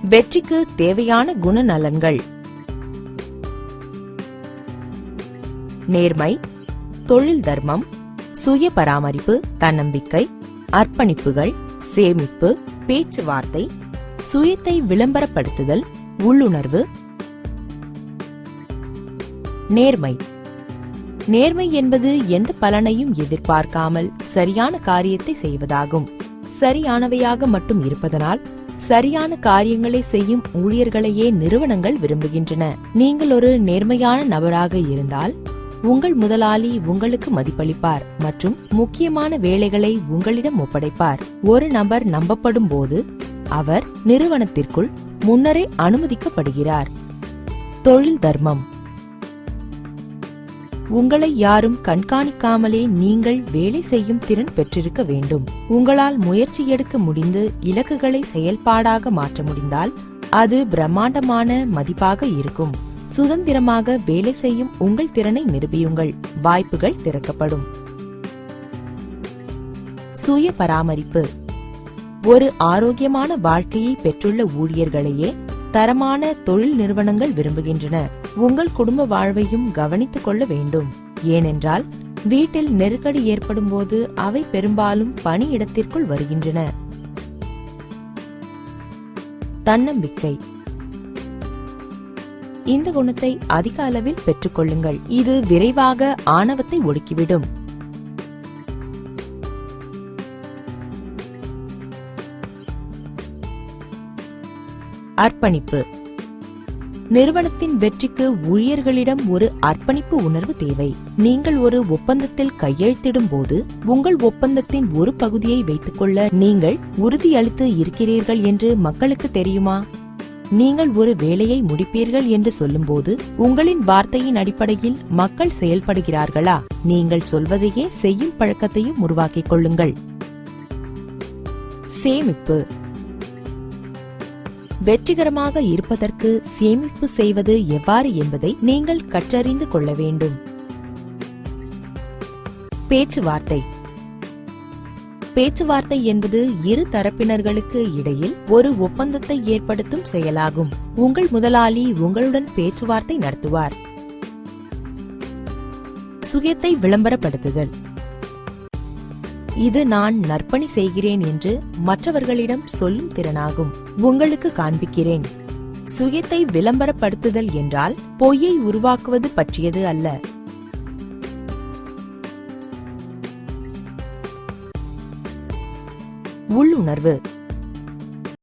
வெற்றிக்கு தேவையான குணநலன்கள். நேர்மை, தொழில் தர்மம், சுய பராமரிப்பு, தன்னம்பிக்கை, அர்ப்பணிப்புகள், சேமிப்பு, பேச்சுவார்த்தை, சுயத்தை விளம்பரப்படுத்துதல், உள்ளுணர்வு. நேர்மை. நேர்மை என்பது எந்த பலனையும் எதிர்பார்க்காமல் சரியான காரியத்தை செய்வதாகும். சரியானவையாக மட்டும் இருப்பதனால் சரியான காரியங்களை செய்யும் ஊழியர்களையே நிறுவனங்கள் விரும்புகின்றன. நீங்கள் ஒரு நேர்மையான நபராக இருந்தால் உங்கள் முதலாளி உங்களுக்கு மதிப்பளிப்பார் மற்றும் முக்கியமான வேலைகளை உங்களிடம் ஒப்படைப்பார். ஒரு நபர் நம்பப்படும் போது அவர் நிறுவனத்திற்குள் முன்னரே அனுமதிக்கப்படுகிறார். தொழில் தர்மம். உங்களை யாரும் கண்காணிக்காமலே நீங்கள் வேலை செய்யும் திறன் பெற்றிருக்க வேண்டும். உங்களால் முயற்சி எடுக்க முடிந்து இலக்குகளை செயல்பாடாக மாற்ற முடிந்தால் அது பிரம்மாண்டமான மதிப்பாக இருக்கும். சுதந்திரமாக வேலை செய்யும் உங்கள் திறனை நிரூபியுங்கள். வாய்ப்புகள் திறக்கப்படும். சுய பராமரிப்பு. ஒரு ஆரோக்கியமான வாழ்க்கையை பெற்றுள்ள ஊழியர்களையே தரமான தொழில் நிறுவனங்கள் விரும்புகின்றன. உங்கள் குடும்ப வாழ்வையும் கவனித்துக் கொள்ள வேண்டும். ஏனென்றால் வீட்டில் நெருக்கடி ஏற்படும் போது அவை பெரும்பாலும் பணியிடத்திற்குள் வருகின்றன. தன்னம்பிக்கை. இந்த குணத்தை அதிக அளவில் பெற்றுக்கொள்ளுங்கள். இது விரைவாக ஆணவத்தை ஒடுக்கிவிடும். அர்ப்பணிப்பு. நிறுவனத்தின் வெற்றிக்கு ஊழியர்களிடம் ஒரு அர்ப்பணிப்பு உணர்வு தேவை. நீங்கள் ஒரு ஒப்பந்தத்தில் கையெழுத்திடும் போது உங்கள் ஒப்பந்தத்தின் ஒரு பகுதியை வைத்துக்கொள்ள நீங்கள் உறுதியளித்து இருக்கிறீர்கள் என்று மக்களுக்கு தெரியுமா? நீங்கள் ஒரு வேலையை முடிப்பீர்கள் என்று சொல்லும்போது உங்களின் வார்த்தையின் அடிப்படையில் மக்கள் செயல்படுகிறார்களா? நீங்கள் சொல்வதையே செய்யும் பழக்கத்தையும் உருவாக்கிக் கொள்ளுங்கள். சேமிப்பு. வெற்றிகரமாக இருப்பதற்கு சேமிப்பு செய்வது எவ்வாறு என்பதை நீங்கள் கற்றறிந்து கொள்ள வேண்டும். பேச்சுவார்த்தை. பேச்சுவார்த்தை என்பது இரு தரப்பினர்களுக்கு இடையில் ஒரு ஒப்பந்தத்தை ஏற்படுத்தும் செயலாகும். உங்கள் முதலாளி உங்களுடன் பேச்சுவார்த்தை நடத்துவார். சுயத்தை விளம்பரப்படுத்துதல். இது நான் நற்பணி செய்கிறேன் என்று மற்றவர்களிடம் சொல்லும் திறனாகும். உங்களுக்கு காண்பிக்கிறேன். சுயத்தை விளம்பரப்படுத்துதல் என்றால் பொய்யை உருவாக்குவது பற்றியது அல்ல. உள்ளுணர்வு.